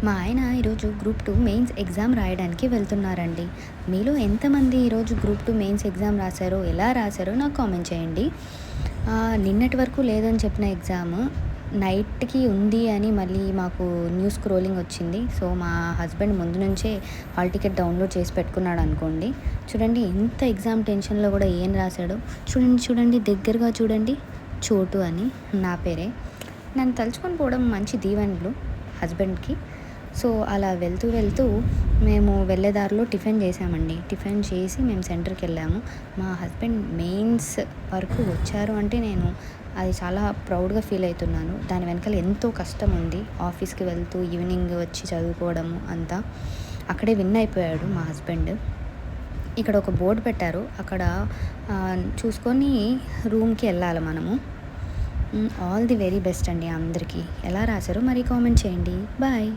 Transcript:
మా ఆయన ఈరోజు గ్రూప్ 2 మెయిన్స్ ఎగ్జామ్ రాయడానికి వెళ్తున్నారండి. మీలో ఎంతమంది ఈరోజు గ్రూప్ 2 మెయిన్స్ ఎగ్జామ్ రాసారో, ఎలా రాసారో నాకు కామెంట్ చేయండి. నిన్నటి వరకు లేదని చెప్పిన ఎగ్జామ్ నైట్‌కి ఉంది అని మళ్ళీ మాకు న్యూస్ స్క్రోలింగ్ వచ్చింది. సో, మా హస్బెండ్ ముందు నుంచే హాల్ టికెట్ డౌన్‌లోడ్ చేసి పెట్టుకున్నాడనుకోండి. చూడండి ఎంత ఎగ్జామ్ టెన్షన్‌లో కూడా ఏం రాసాడో. చూడండి, చూడండి దగ్గరగా చూడండి. చోటు అని నా పేరే. నన్ను తలుచుకొని పోవడం మంచి దీవెనలు హస్బెండ్‌కి. సో, అలా వెళ్తూ వెళ్తూ మేము వెళ్ళే దారిలో టిఫిన్ చేశామండి. టిఫిన్ చేసి మేము సెంటర్‌కెళ్ళాము. మా హస్బెండ్ మెయిన్స్ వరకు వచ్చారు అంటే నేను అది చాలా ప్రౌడ్‌గా ఫీల్ అయితున్నాను. దాని వెనకాల ఎంతో కష్టం ఉంది. ఆఫీస్‌కి వెళ్తూ ఈవినింగ్ వచ్చి చదువుకోవడము అంతా. అక్కడే విన్ అయిపోయాడు మా హస్బెండ్. ఇక్కడ ఒక బోర్డ్ పెట్టారు. అక్కడ చూసుకొని రూమ్‌కి వెళ్ళాలి మనము. ఆల్ ది వెరీ బెస్ట్ అండి అందరికీ. ఎలా రాసారో మరి కామెంట్ చేయండి. బాయ్.